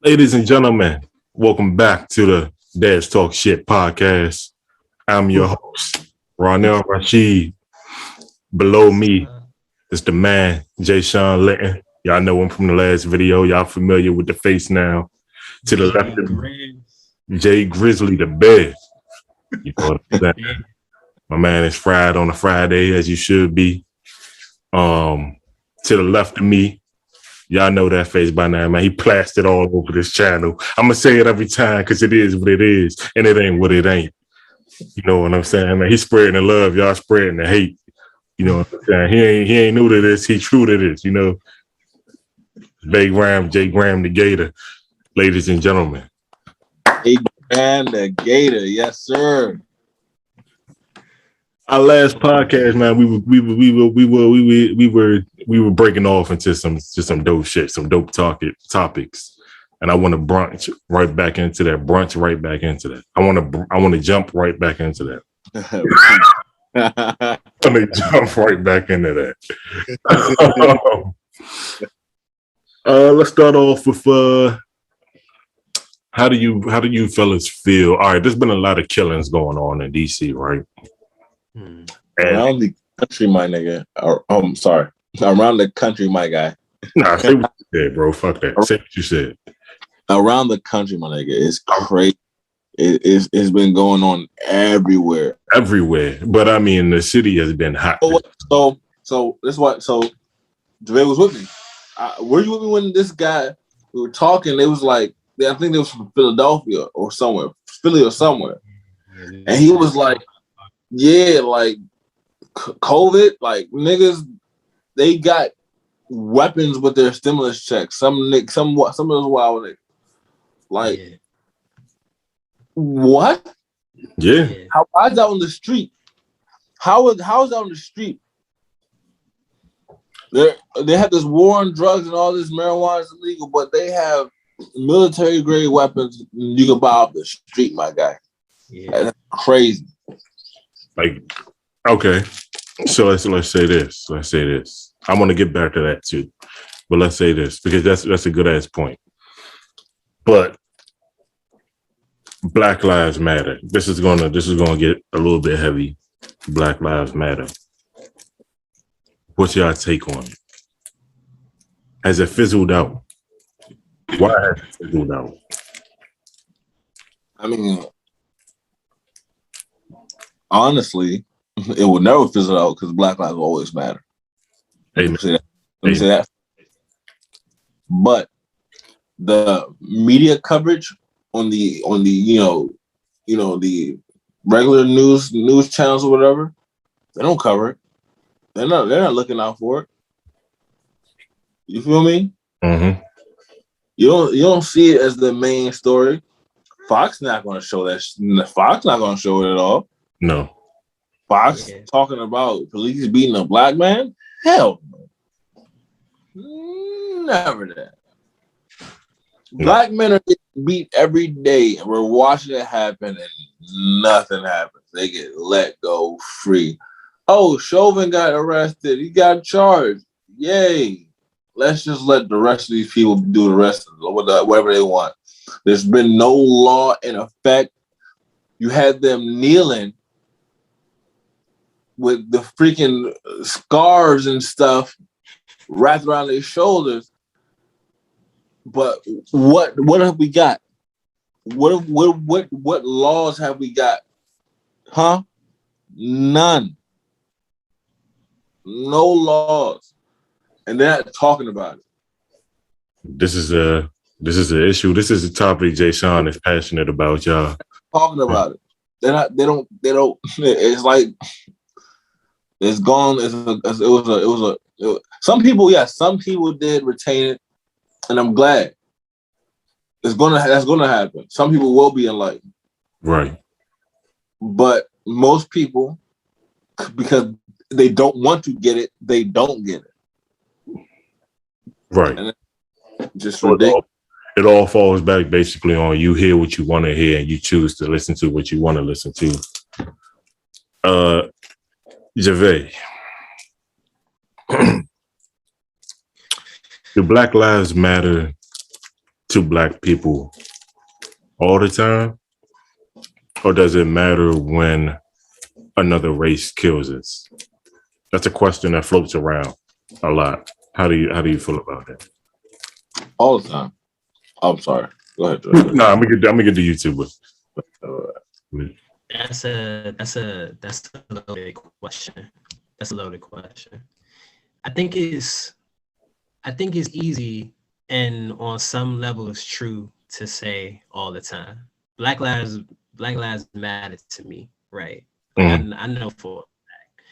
Ladies and gentlemen, welcome back to the Dads Talk Shit podcast. I'm your host, Ronell Rashid. Below me is the man, Jeshun Linton. Y'all know him from the last video. Y'all familiar with the face now. To the left of me, Jay Grizzly the Bear. You know what I'm saying? My man is fried on a Friday, as you should be. To the left of me, y'all know that face by now, man. He plastered all over this channel. I'm going to say it every time because it is what it is, and it ain't what it ain't. You know what I'm saying, man? He's spreading the love. Y'all spreading the hate. You know what I'm saying? He ain't new to this. He true to this, you know. J Graham the Gator, ladies and gentlemen. J Graham the Gator, yes, sir. Our last podcast, man, we were breaking off into some dope shit, some dope topics, and I want to brunch right back into that. I want to jump right back into that. I'm gonna jump right back into that. Let's start off with how do you fellas feel? All right, there's been a lot of killings going on in DC, right? Around the country, my nigga. Sorry. Around the country, my guy. Nah, say what you said, bro. Fuck that. Say what you said. Around the country, my nigga. It's crazy. It's been going on everywhere. Everywhere. But I mean, the city has been hot. So this what. So JaVae was with me. Were you with me when this guy, we were talking? They was like, I think they was from Philadelphia or somewhere, Philly or somewhere. And he was like, yeah, like COVID, like niggas, they got weapons with their stimulus checks. Some of those wild niggas. Like, what? Yeah. How is that on the street? How is that on the street? They have this war on drugs and all this marijuana is illegal, but they have military grade weapons you can buy off the street, my guy. Yeah. That's crazy. Like, okay. So let's say this. I want to get back to that too. But let's say this, because that's a good ass point. But Black Lives Matter. This is gonna get a little bit heavy. Black Lives Matter. What's y'all take on it? Has it fizzled out? Why has it fizzled out? I mean, honestly, it will never fizzle out because Black lives will always matter. Let me say that. But the media coverage on the the regular news channels or whatever, they don't cover it. They're not looking out for it. You feel me? Mm-hmm. You don't see it as the main story. Fox not going to show that. Fox not going to show it at all. No. Fox talking about police beating a black man? Hell no. Never that. No. Black men are getting beat every day, and we're watching it happen, and nothing happens. They get let go free. Oh, Chauvin got arrested. He got charged. Yay. Let's just let the rest of these people do the rest of whatever they want. There's been no law in effect. You had them kneeling with the freaking scars and stuff wrapped around their shoulders. But what have we got? What laws have we got? Huh? None. No laws. And they're not talking about it. This is an issue. This is a topic Jeshun is passionate about, y'all. Talking about it. They don't. It's like it's gone. Some people did retain it, and I'm glad. That's gonna happen. Some people will be enlightened. Right. But most people, because they don't want to get it, they don't get it. Right. And just ridiculous. It all falls back basically on you hear what you want to hear and you choose to listen to what you want to listen to. JaVae. Do Black Lives Matter to black people all the time? Or does it matter when another race kills us? That's a question that floats around a lot. How do you feel about that? All the time. I'm sorry. Go ahead. Nah, I'm gonna get the YouTuber. That's a loaded question. That's a loaded question. I think it's easy and on some level it's true to say all the time. Black lives matter to me, right? I know for a fact.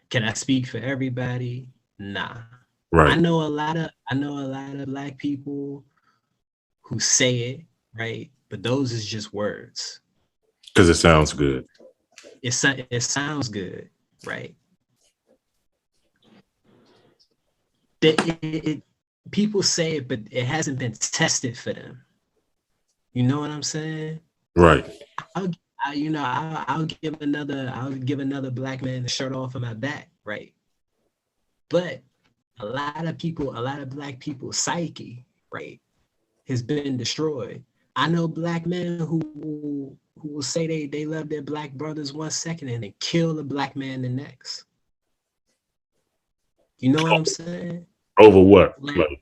Can I speak for everybody? Nah. Right. I know a lot of black people who say it, right? But those is just words. Because it sounds good. It sounds good, right? People say it, but it hasn't been tested for them. You know what I'm saying? Right. I'll give another black man the shirt off of my back, right? But a lot of black people's psyche, right, has been destroyed. I know black men who will say they love their black brothers 1 second and then kill a black man the next. You know what I'm saying? Over what? Like,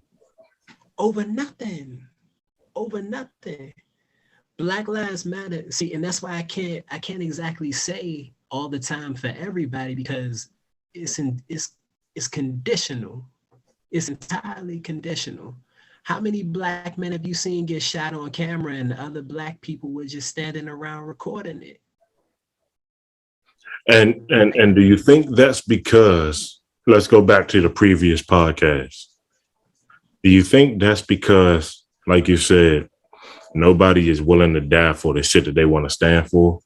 over nothing. Over nothing. Black lives matter. See, and that's why I can't exactly say all the time for everybody, because it's conditional. It's entirely conditional. How many black men have you seen get shot on camera and other black people were just standing around recording it? And do you think that's because, let's go back to the previous podcast. Do you think that's because, like you said, nobody is willing to die for the shit that they want to stand for?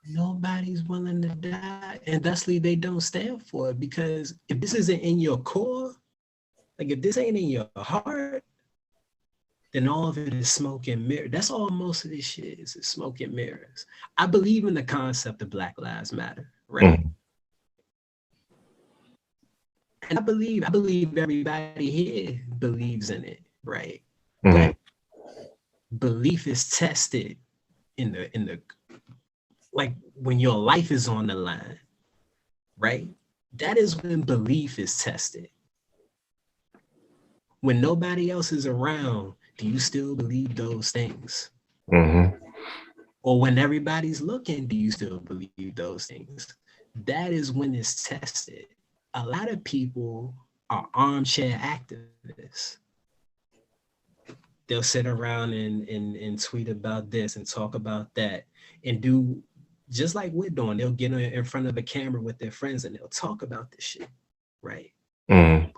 Nobody's willing to die, and thusly they don't stand for it, because if this isn't in your core, like if this ain't in your heart, then all of it is smoke and mirrors. That's all most of this shit is smoke and mirrors. I believe in the concept of Black Lives Matter, right? Mm-hmm. And I believe everybody here believes in it, right? Mm-hmm. But belief is tested in the like when your life is on the line, right? That is when belief is tested. When nobody else is around, do you still believe those things? Mm-hmm. Or when everybody's looking, do you still believe those things? That is when it's tested. A lot of people are armchair activists. They'll sit around and tweet about this and talk about that and do just like we're doing. They'll get in front of a camera with their friends and they'll talk about this shit, right? Mm-hmm.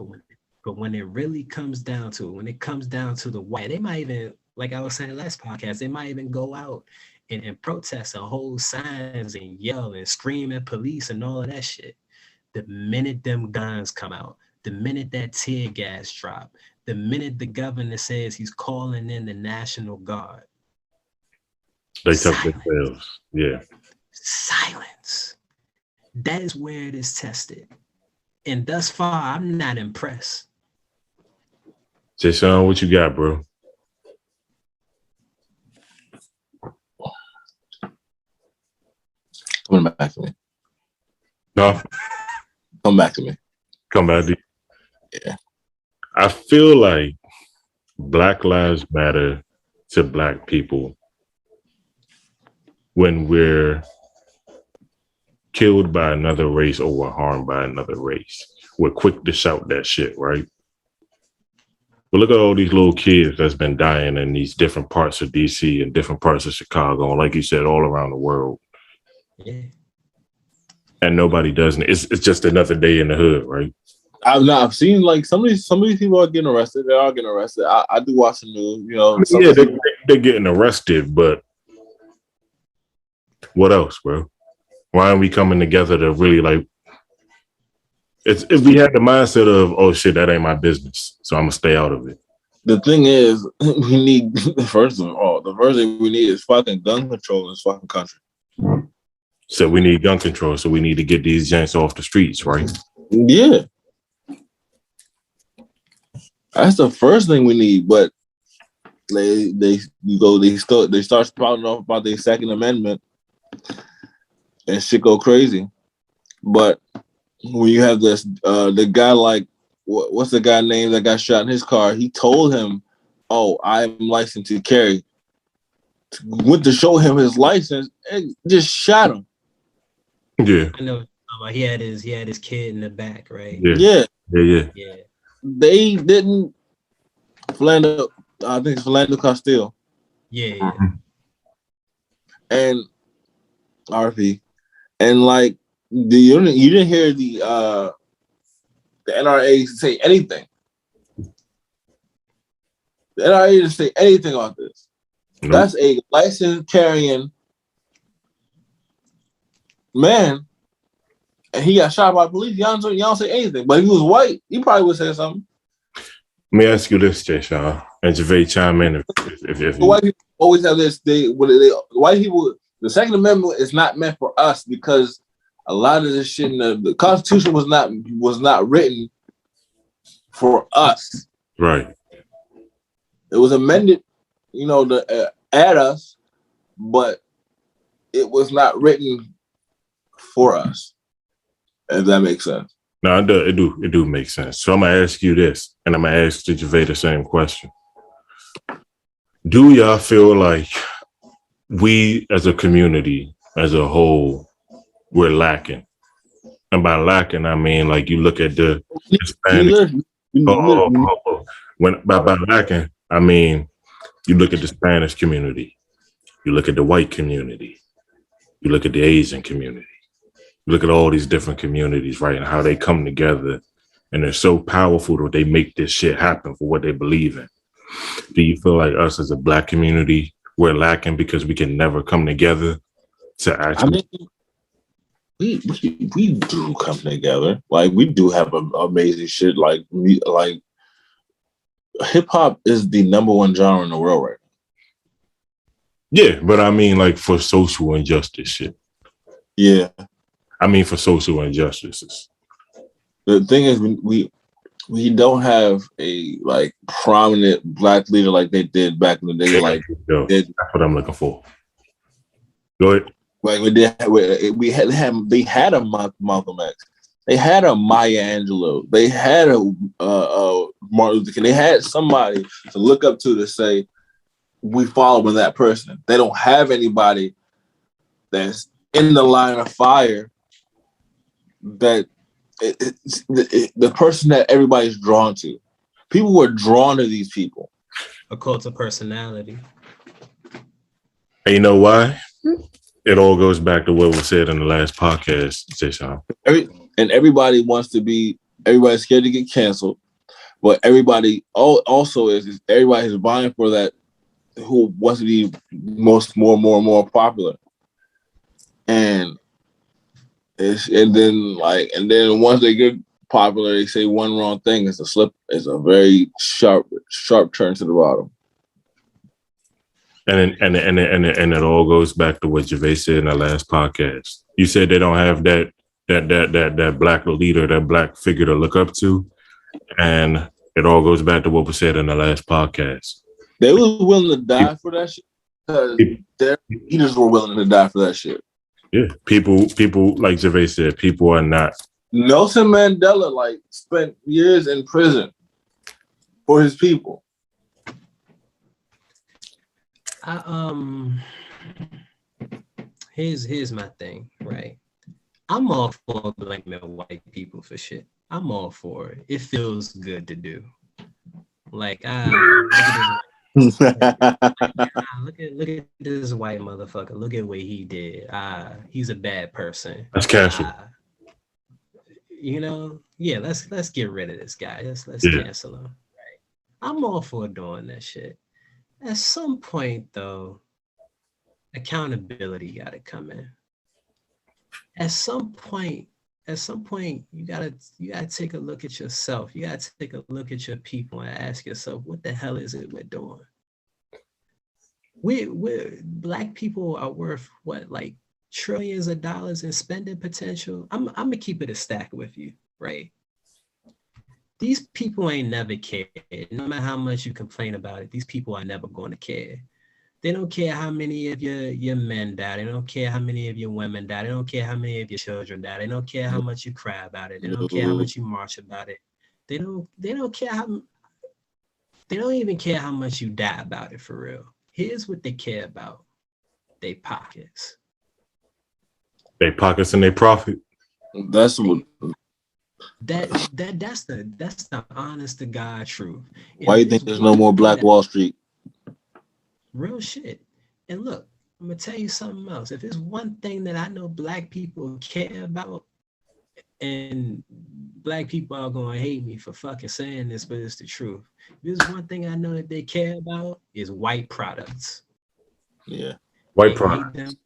But when it really comes down to it, when it comes down to the white, they might even, like I was saying last podcast, they might even go out and protest and hold signs and yell and scream at police and all of that shit. The minute them guns come out, the minute that tear gas drop, the minute the governor says he's calling in the National Guard, they took themselves. Yeah. Silence. That is where it is tested. And thus far, I'm not impressed. Jeshun, what you got, bro? Come back to me. No? Come back to me. Come back to you? Yeah. I feel like Black Lives Matter to Black people when we're killed by another race or we're harmed by another race. We're quick to shout that shit, right? But look at all these little kids that's been dying in these different parts of DC and different parts of Chicago, and like you said, all around the world. Yeah. And nobody does it. It's just another day in the hood, right? I've seen like some of these people are getting arrested. They are getting arrested. I do watch the news, you know. Yeah, they're getting arrested, but what else, bro? Why aren't we coming together to really like? If we had the mindset of, oh shit, that ain't my business, so I'm gonna stay out of it. The thing is, we need the first thing we need is fucking gun control in this fucking country. So we need gun control. So we need to get these janks off the streets, right? Yeah, that's the first thing we need. But they start spouting off about their Second Amendment, and shit go crazy. But when you have this, the guy like what's the guy name that got shot in his car? He told him, "Oh, I am licensed to carry." Went to show him his license and just shot him. Yeah, I know. He had his kid in the back, right? Yeah. Yeah. They didn't. Philando, I think it's Philando Castile. Yeah. And RP, and like you didn't hear the NRA say anything. The NRA didn't say anything about this. Nope. That's a license carrying man, and he got shot by police. Y'all don't say anything. But if he was white, he probably would say something. Let me ask you this, JaVae, and JaVae chime in if white people always have this. White people. The Second Amendment is not meant for us because a lot of this shit in the Constitution was not written for us. Right. It was amended, to add us, but it was not written for us. If that makes sense. No, it do make sense. So I'm gonna ask you this, and I'm gonna ask JaVae the same question. Do y'all feel like we as a community, as a whole, we're lacking? And by lacking, I mean like you look at the Hispanic. By lacking, I mean you look at the Spanish community, you look at the white community, you look at the Asian community. Look at all these different communities, right? And how they come together, and they're so powerful that they make this shit happen for what they believe in. Do you feel like us as a Black community, we're lacking because we can never come together to actually? I mean, we do come together. Like we do have amazing shit. Like hip hop is the #1 genre in the world right now. Yeah, but I mean, like for social injustice shit. Yeah. I mean, for social injustices. The thing is, we don't have a like prominent Black leader like they did back in the day. Like that's what I'm looking for. Go ahead. Like they had a Malcolm X, they had a Maya Angelou, they had a Martin Luther King. They had somebody to look up to say we following that person. They don't have anybody that's in the line of fire. That the person that everybody's drawn to. People were drawn to these people. A cult of personality. And you know why? It all goes back to what was said in the last podcast, Jeshun. Everybody's scared to get canceled, but everybody also everybody is vying for that who wants to be more popular. And then once they get popular, they say one wrong thing. It's a very sharp turn to the bottom. And it all goes back to what JaVae said in the last podcast. You said they don't have that Black leader, that Black figure to look up to, and it all goes back to what was said in the last podcast. They were willing to die for that shit because their leaders were willing to die for that shit. Yeah, people like JaVae said, people are not. Nelson Mandela spent years in prison for his people. Here's my thing, right? I'm all for blaming white people for shit. I'm all for it. It feels good to do. Like look at this white motherfucker. Look at what he did. He's a bad person. That's casual. Let's get rid of this guy. Let's cancel him. Right. I'm all for doing that shit. At some point, though, accountability got to come in. At some point, you gotta take a look at yourself. You gotta take a look at your people and ask yourself, what the hell is it we're doing? We're Black people are worth what, like trillions of dollars in spending potential. I'm gonna keep it a stack with you, right? these people ain't never cared. No matter how much you complain about it, these people are never going to care. They don't care how many of your men die. They don't care how many of your women die. They don't care how many of your children die. They don't care how much you cry about it. They don't care how much you march about it. They don't care how. They don't even care how much you die about it, for real. Here's what they care about: they pockets. They pockets and they profit. That's what. That's the honest to God truth. Why you think there's no more Black Wall Street? Real shit. And look, I'm gonna tell you something else. If it's one thing that I know Black people care about, and Black people are gonna hate me for fucking saying this, but it's the truth. If there's one thing I know that they care about, is white products. Yeah, white products.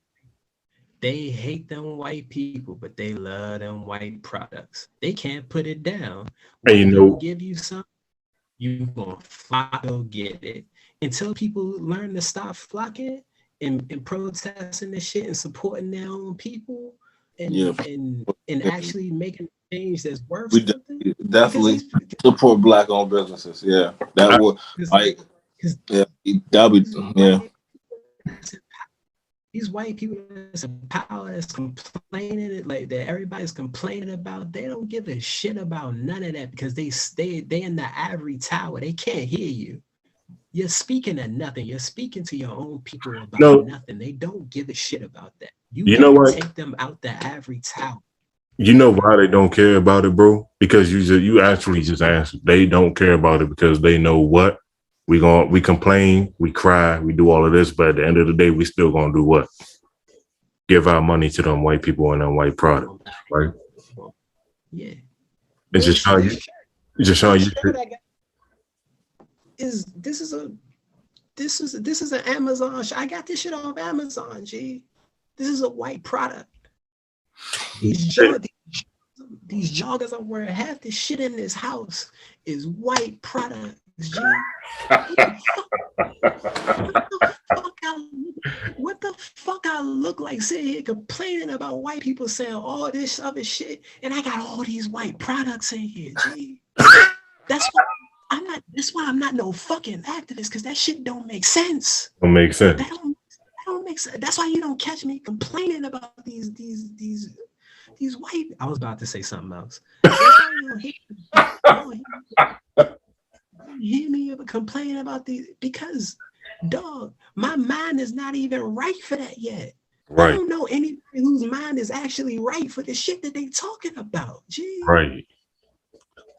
They hate them white people, but they love them white products. They can't put it down. When you know, give you something, you gonna fly go get it. Until people learn to stop flocking and protesting this shit and supporting their own people and actually making a change that's worth something. Definitely support Black-owned businesses. Yeah, that would that'll be These white people that's in power, that's complaining, like that everybody's complaining about, they don't give a shit about none of that because they in the ivory tower. They can't hear you. You're speaking at nothing. You're speaking to your own people about nothing. They don't give a shit about that. You know what? Take them out the ivory tower. You know why they don't care about it, bro? Because you actually just answered. They don't care about it because they know what? We complain, we cry, we do all of this, but at the end of the day, we still gonna do what? Give our money to them white people and them white products, right? Yeah. And Jeshun, this is an Amazon. I got this shit off Amazon, G. This is a white product. These joggers I'm wearing, half the shit in this house is white products, G. What the fuck I look like sitting here complaining about white people saying all this other shit, and I got all these white products in here, G. That's why I'm not no fucking activist, because that shit don't make sense. Don't make sense. That don't make sense. That's why you don't catch me complaining about these white. I was about to say something else. You hear me complaining about these, because dog, my mind is not even right for that yet. Right. I don't know anybody whose mind is actually right for the shit that they talking about. Gee. Right.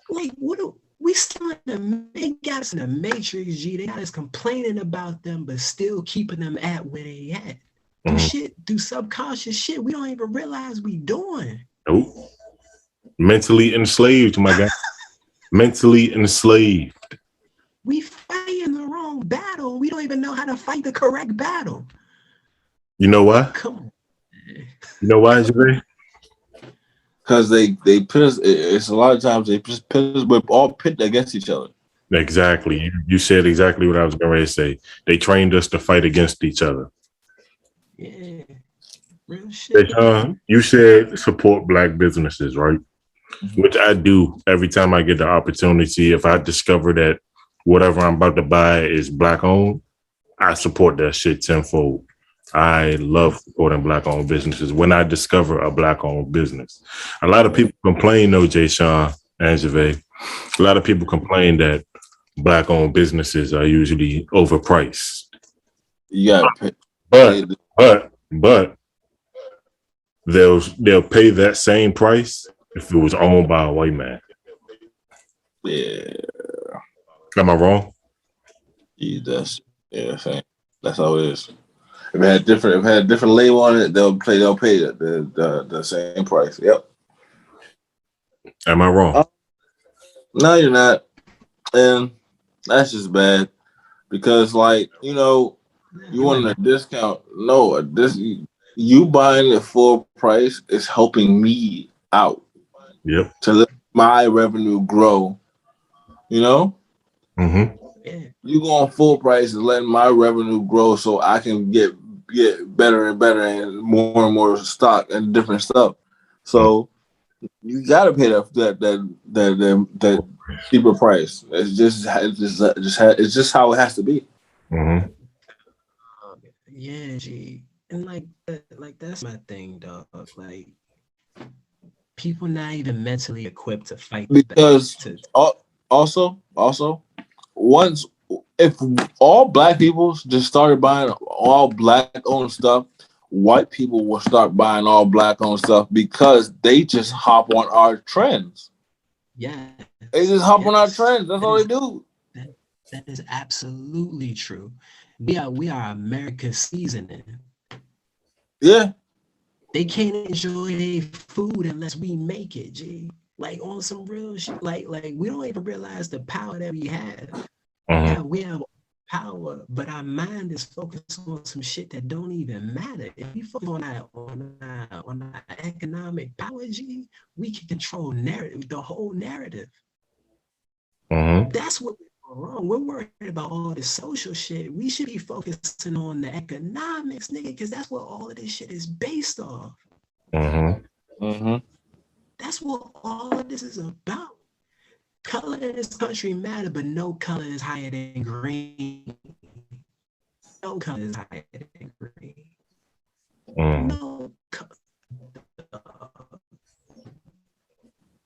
Like, what do we still they got us in the matrix, G. They got us complaining about them, but still keeping them at where they at. Do subconscious shit we don't even realize we doing. Nope. Mentally enslaved, my guy. Mentally enslaved. We fighting the wrong battle. We don't even know how to fight the correct battle. You know why? Come on. You know why, JaVae? Because they pit us. It's a lot of times they just pit us. We're all pit against each other. Exactly. You said exactly what I was going to say. They trained us to fight against each other. Yeah. Real shit. You said support Black businesses, right? Mm-hmm. Which I do every time I get the opportunity. If I discover that whatever I'm about to buy is Black owned, I support that shit tenfold. I love supporting Black owned businesses when I discover a Black owned business. A lot of people complain, though, Jeshun and JaVae. A lot of people complain that Black owned businesses are usually overpriced. Yeah, but they'll pay that same price if it was owned by a white man. Yeah. Am I wrong? Yeah, that's how it is. If it had a different label on it, they'll pay the same price. Yep. Am I wrong? No, you're not. And that's just bad. Because, like, you want a discount. No, you buying it full price is helping me out. Yep. To let my revenue grow. Mm-hmm. You going full price is letting my revenue grow so I can get better and better and more stock and different stuff. So You gotta pay that cheaper price. It's just how it has to be. Mm-hmm. Yeah, G. And like that's my thing, dog. Like people not even mentally equipped to fight Because to also once if all black people just started buying all black owned stuff, white people will start buying all black owned stuff because they just hop on our trends. yeah. They just hop on our Yes. trends. That's all they do. That, that is absolutely true. We are America's seasoning. Yeah. They can't enjoy their food unless we make it, G. Like on some real shit. Like we don't even realize the power that we have. Mm-hmm. We have power, but our mind is focused on some shit that don't even matter. If we focus on our economic power, G, we can control the whole narrative. Mm-hmm. That's what we're wrong. We're worried about all the social shit. We should be focusing on the economics, nigga, because that's what all of this shit is based off. Mm-hmm. Mm-hmm. That's what all of this is about. Color in this country matter, but no color is higher than green. No color is higher than green.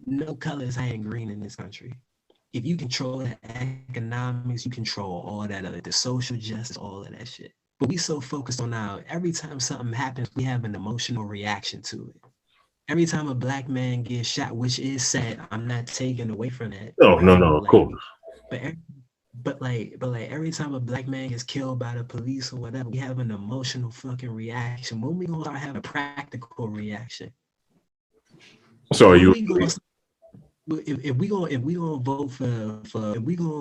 No color is higher than green in this country. If you control the economics, you control all that other, the social justice, all of that shit. But we so focused on now, every time something happens, we have an emotional reaction to it. Every time a black man gets shot, which is sad, I'm not taking away from that. No, of course. But every time a black man gets killed by the police or whatever, we have an emotional fucking reaction. When we gonna start having a practical reaction? So if we gonna vote if we gonna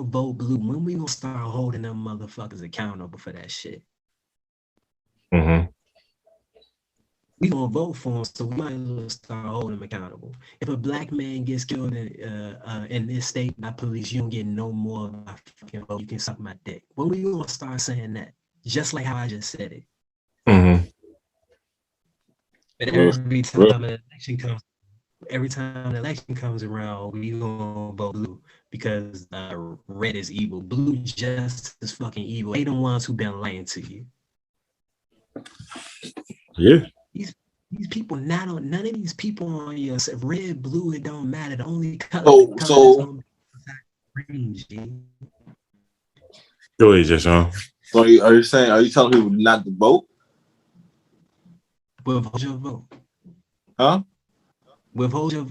vote blue, when we gonna start holding them motherfuckers accountable for that shit? Mm-hmm. We gonna vote for them, so we might as well start holding them accountable. If a black man gets killed in this state by police, you don't get no more of my fucking vote. You can suck my dick. When we gonna start saying that? Just like how I just said it. Mm-hmm. But every time an election comes around, we gonna vote blue because red is evil. Blue just is fucking evil. They the ones who been lying to you. Yeah. These people none of these people on your red, blue, it don't matter. The only color that's gonna be green, G. Go ahead, Jeshun. So are you telling people not to vote? Withhold your vote. Huh? Withhold your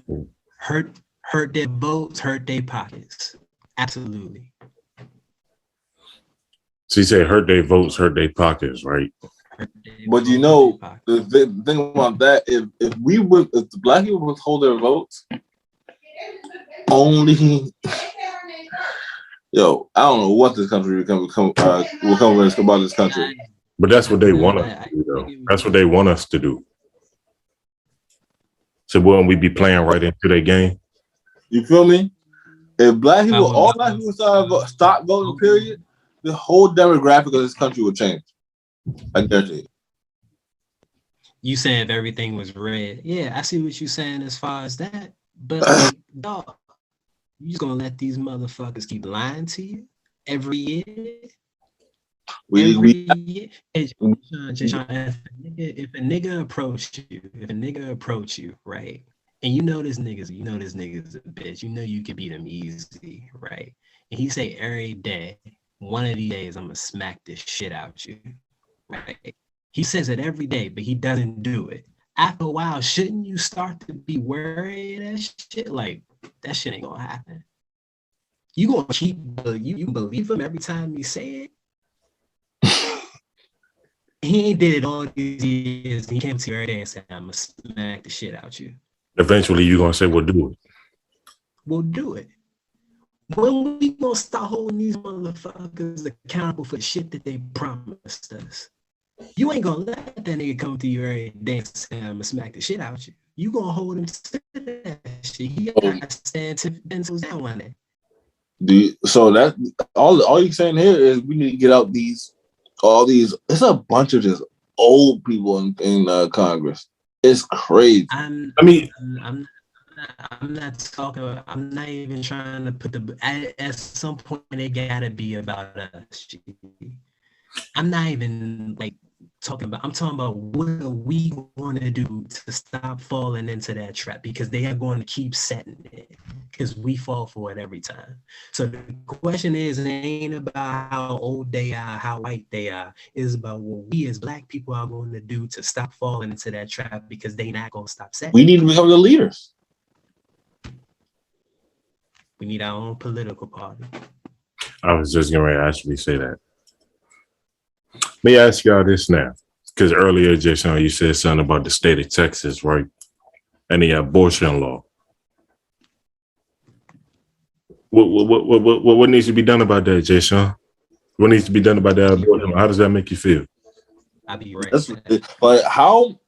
vote. Hurt their votes, hurt their pockets. Absolutely. So you say hurt their votes, hurt their pockets, right? But you know, the thing about that, if the black people withhold their votes, only I don't know what this country will come about this country. But that's what they want us to do, though. That's what they want us to do. So wouldn't we be playing right into their game? You feel me? If all black people stop voting, period, the whole demographic of this country will change. I guarantee you. You saying if everything was red? Yeah, I see what you're saying as far as that. But like, dog, you just gonna let these motherfuckers keep lying to you every year? If a nigga approach you, right? And you know this nigga's a bitch. You know you can beat him easy, right? And he say every day, one of these days I'm gonna smack this shit out you, right? He says it every day, but he doesn't do it. After a while, shouldn't you start to be worried of that shit? Like, that shit ain't gonna happen. You gonna keep you believe him every time he say it? He ain't did it all these years. He came to you every day and said, I'm gonna smack the shit out you. Eventually you're gonna say, we'll do it. We'll do it. When we gonna start holding these motherfuckers accountable for the shit that they promised us? You ain't gonna let that nigga come to you every day and say, I'm gonna smack the shit out you. You gonna hold him to that shit. He gotta stand 10 pencils down on it. So that all you're saying here is we need to get out all these. It's a bunch of just old people in Congress. It's crazy. I'm not talking. I'm not even trying to put the. At some point, it gotta be about us. I'm not even like talking about. I'm talking about what are we going to do to stop falling into that trap, because they are going to keep setting it, because we fall for it every time. So the question is, it ain't about how old they are, how white they are. It's about what we as Black people are going to do to stop falling into that trap, because they not going to stop setting. We need to become the leaders. We need our own political party. I was just going to actually say that. Let me ask y'all this now, because earlier, Jeshun, you said something about the state of Texas, right? And the abortion law. What needs to be done about that, Jeshun? What needs to be done about that abortion law? How does that make you feel? I'll be right. But how?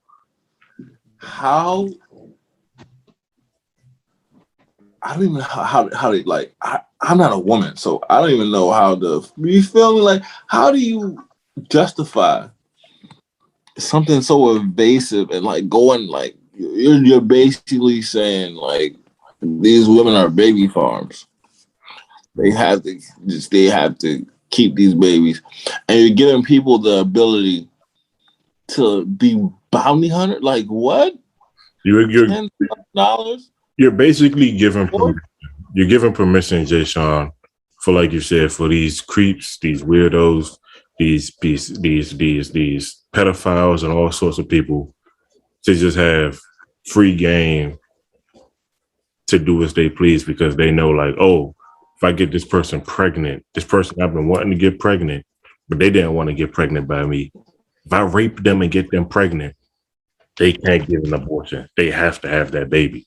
I don't even know how they like. I'm not a woman, so I don't even know how to. You feel me? Like, how do you justify something so invasive and like going like you're basically saying like these women are baby farms. They have to keep these babies, and you're giving people the ability to be bounty hunter. Like what? You're $10,000? You're basically giving permission. You're giving permission, Jeshun, for, like you said, for these creeps, these weirdos, these pedophiles, and all sorts of people to just have free game to do as they please, because they know, like, oh, if I get this person pregnant, this person I've been wanting to get pregnant, but they didn't want to get pregnant by me. If I rape them and get them pregnant, they can't get an abortion. They have to have that baby.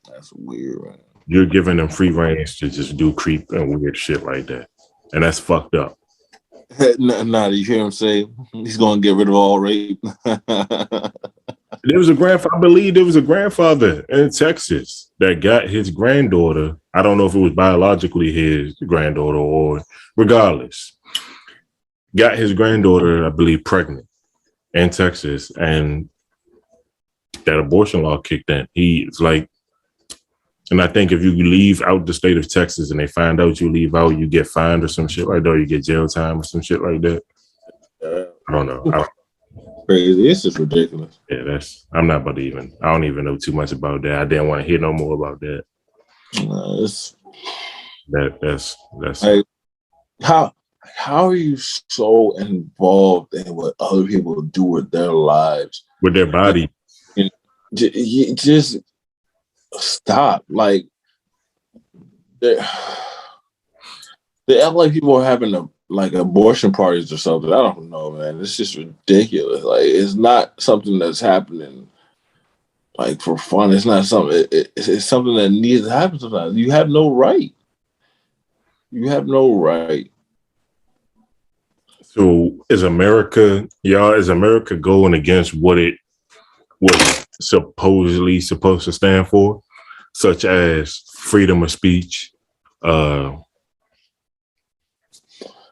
That's weird, man. You're giving them free range to just do creep and weird shit like that. And that's fucked up. Nah, you hear him say he's going to get rid of all rape? There was a grandfather, I believe there was a grandfather in Texas that got his granddaughter. I don't know if it was biologically his granddaughter or regardless. Got his granddaughter, I believe, pregnant in Texas. And that abortion law kicked in. He's like, and I think if you leave out the state of Texas and they find out you leave out, you get fined or some shit like that, or you get jail time or some shit like that. I don't know. Crazy. It's just ridiculous. Yeah, I'm not about to even, I don't even know too much about that. I didn't want to hear no more about that. That's like, how are you so involved in what other people do with their lives? With their body. You just stop. Like they act like people are having like abortion parties or something. I don't know, man. It's just ridiculous. Like it's not something that's happening like for fun. It's not something. It's something that needs to happen sometimes. You have no right. You have no right. So is America going against what it was supposedly supposed to stand for, such as freedom of speech, and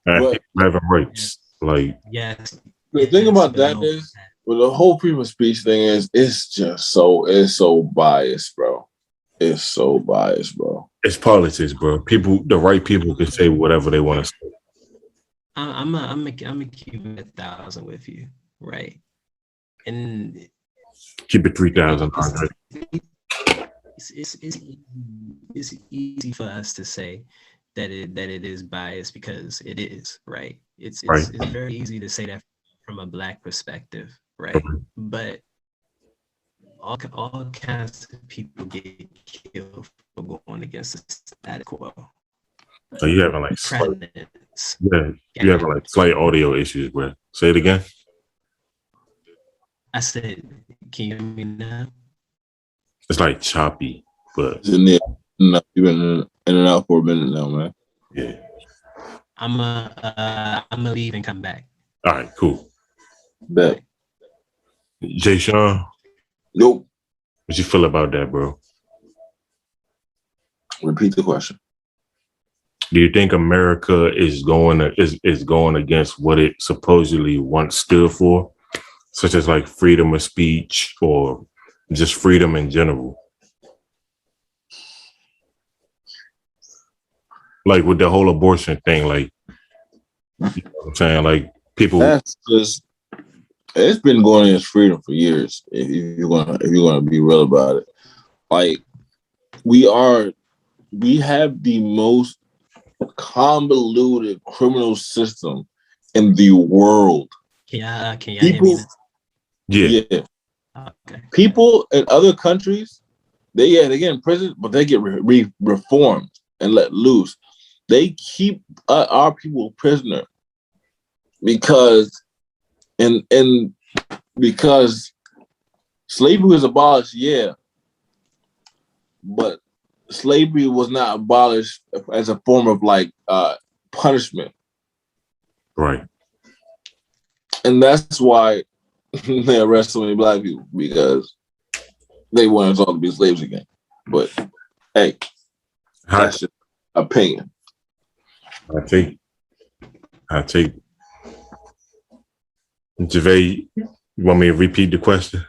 people having rights? Like, yes. The thing about that is, well, the whole freedom of speech thing is, it's so biased, bro. It's so biased, bro. It's politics, bro. The right people can say whatever they want to say. I'm a keep it 1,000 with you, right? And keep it 3,000. It's easy for us to say that it is biased, because it is, right? It's very easy to say that from a Black perspective, right? Mm-hmm. But all kinds of people get killed for going against the status quo. So you having like you having like slight audio issues, bro. Say it again. I said, can you hear me now? It's like choppy, but you've been in and out for a minute now, man. Yeah. I'm gonna leave and come back. All right, cool. Bet. Jeshun? Nope. What you feel about that, bro? Repeat the question. Do you think America is going against what it supposedly once stood for, such as like freedom of speech or just freedom in general? Like with the whole abortion thing, like, you know what I'm saying? Like people. That's just, it's been going against freedom for years. If you're gonna be real about it, like we have the most convoluted criminal system in the world. Can y'all hear me now? Yeah. Okay. People in other countries, they get in prison, but they get reformed and let loose. They keep our people prisoner because because slavery was abolished, yeah, but slavery was not abolished as a form of like punishment, Right. and that's why they arrest so many black people, because they want us all to be slaves again. But hey, that's just opinion. I take. JaVae, you want me to repeat the question?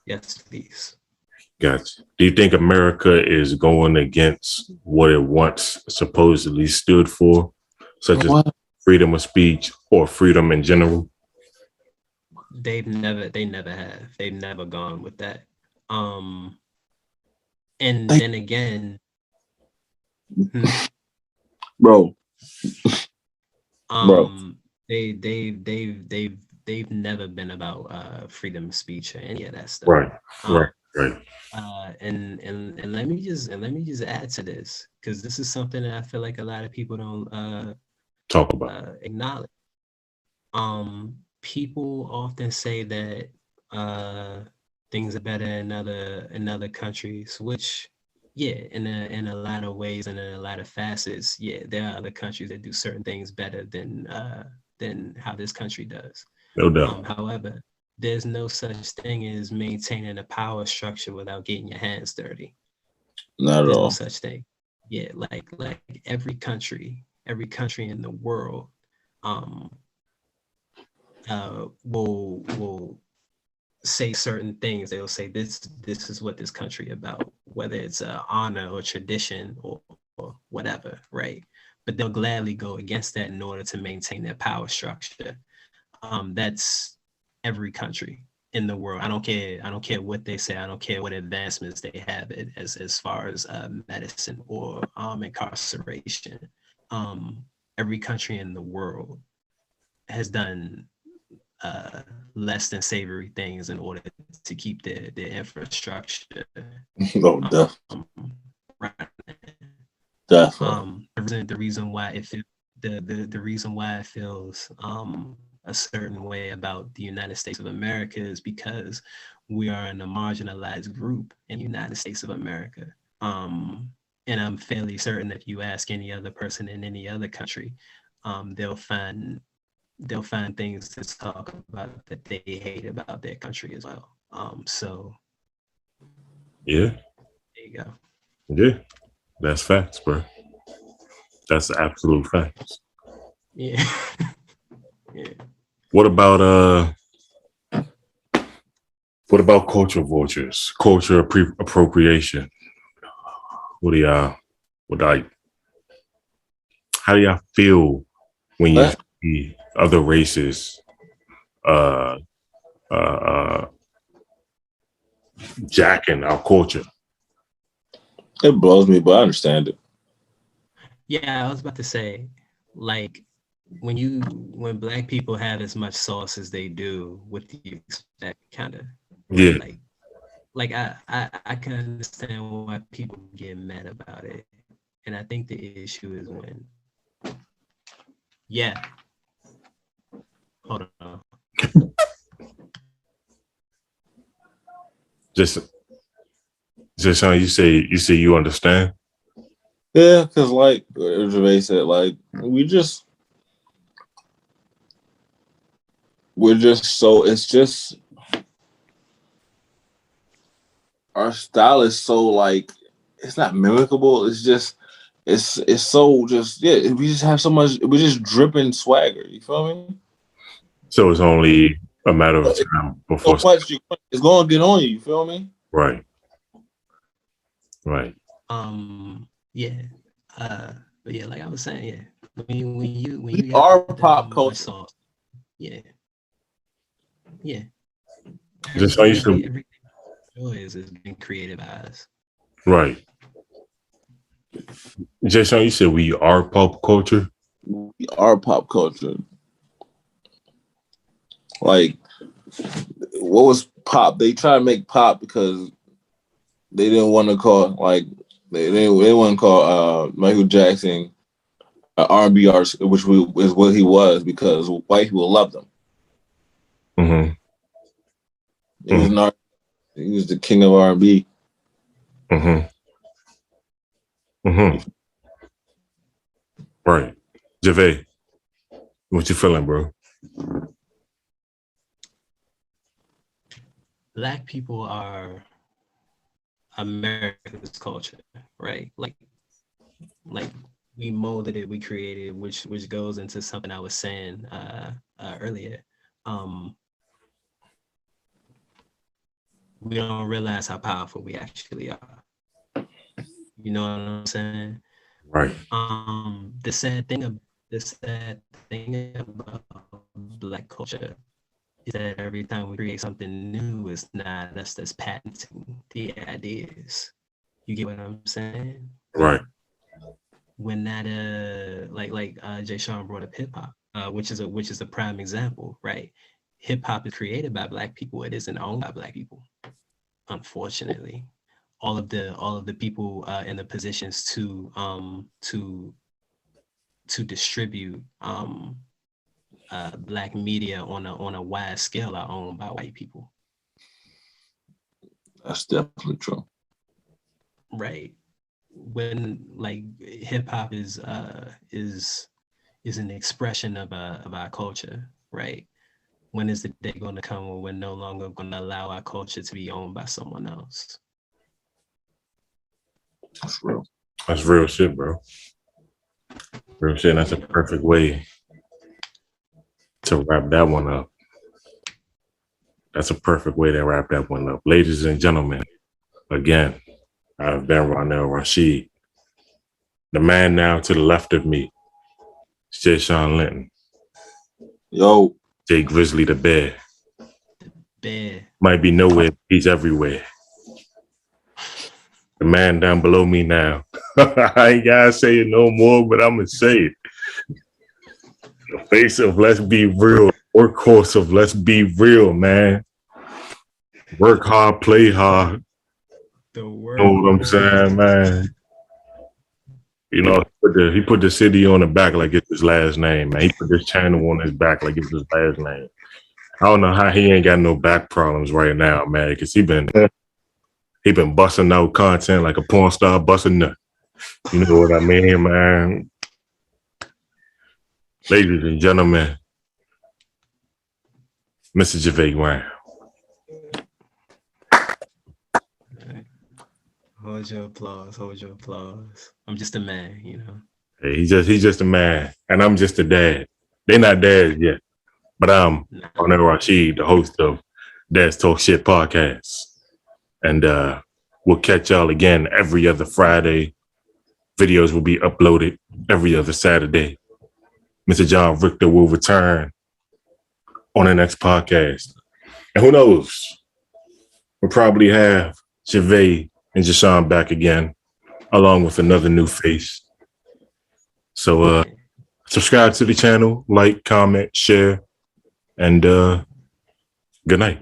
Yes, please. Gotcha. Do you think America is going against what it once supposedly stood for, such as freedom of speech or freedom in general? They never have. They've never gone with that. And then again, bro. They've never been about freedom of speech or any of that stuff. Right. And let me just add to this, because this is something that I feel like a lot of people don't talk about, acknowledge. People often say that things are better in other countries, which, yeah, in a lot of ways and in a lot of facets, yeah, there are other countries that do certain things better than how this country does. No doubt. However, there's no such thing as maintaining a power structure without getting your hands dirty. Not at all. No such thing. Yeah, like every country in the world will say certain things. They'll say this is what this country about, whether it's honor or tradition or whatever, right? But they'll gladly go against that in order to maintain their power structure. That's every country in the world. I don't care what they say. I don't care what advancements they have as far as medicine or incarceration. Every country in the world has done less than savory things in order to keep their infrastructure. No, definitely. The reason why it feels a certain way about the United States of America is because we are in a marginalized group in the United States of America. And I'm fairly certain if you ask any other person in any other country, they'll find things to talk about that they hate about their country as well. So yeah, there you go. Yeah, that's facts, bro. That's absolute facts. Yeah. Yeah. What about culture vultures, culture appropriation? How do y'all feel when you see other races jacking our culture? It blows me, but I understand it. Yeah, I was about to say, like, when Black people have as much sauce as they do, what do you expect, kind of? Yeah. Like I can understand why people get mad about it, and I think the issue is when, yeah. Hold on. Just Jeshun, you say you understand? Yeah, because like JaVae said, like we're just so, it's just our style is so, like, it's not mimicable. It's just it's so just, we just have so much, we're just dripping swagger. You feel me? So it's only a matter of time before. So much it's gonna get on you. You feel me? Right. Right. Yeah. But yeah, like I was saying, yeah. When you are pop culture. Salt, yeah. Yeah. Just I used to. Everything is being created by us. Right. Jason, you said we are pop culture. We are pop culture. Like, what was pop? They try to make pop because they didn't want to call they didn't want to call Michael Jackson R&B artist, which is what he was, because white people loved him. Mm-hmm. He was not. He was the king of R&B. Mm-hmm. Mm-hmm. Right. JaVae, what you feeling, bro? Black people are America's culture, right? Like we molded it, we created it, which goes into something I was saying earlier. We don't realize how powerful we actually are. You know what I'm saying? Right. The sad thing about Black culture is that every time we create something new, it's not us that's patenting the ideas. You get what I'm saying? Right. When that Jeshun brought up hip hop, which is a prime example, right? Hip hop is created by Black people. It isn't owned by Black people, unfortunately. All of the people in the positions to distribute Black media on a wide scale are owned by white people. That's definitely true. Right. When like hip hop is an expression of our culture, right? When is the day going to come when we're no longer going to allow our culture to be owned by someone else? That's real. That's real shit, bro. Real shit. That's a perfect way to wrap that one up. That's a perfect way to wrap that one up. Ladies and gentlemen, again, I've been Ronell Rashid. The man now to the left of me, Jeshun Linton. Yo. Jay Grizzly the Bear. Bear. Might be nowhere, he's everywhere. The man down below me now. I ain't gotta say it no more, but I'm gonna say it. The face of Let's Be Real, workhorse of Let's Be Real, man. Work hard, play hard. The word. Know what I'm saying, man? You know, he put the city on the back like it's his last name, man. He put this channel on his back like it's his last name. I don't know how he ain't got no back problems right now, man, because he been busting out content like a porn star busting nut. You know what I mean, man? Ladies and gentlemen, Mr. JaVae Wine. Hold your applause. I'm just a man, you know. Hey, he's just a man, and I'm just a dad. They're not dads yet, but I'm Ronell Rashid, the host of Dad's Talk Shit podcast. And we'll catch y'all again every other Friday. Videos will be uploaded every other Saturday. Mr. John Richter will return on the next podcast. And who knows? We'll probably have JaVae and Jeshun back again, along with another new face. So subscribe to the channel, like, comment, share, and good night.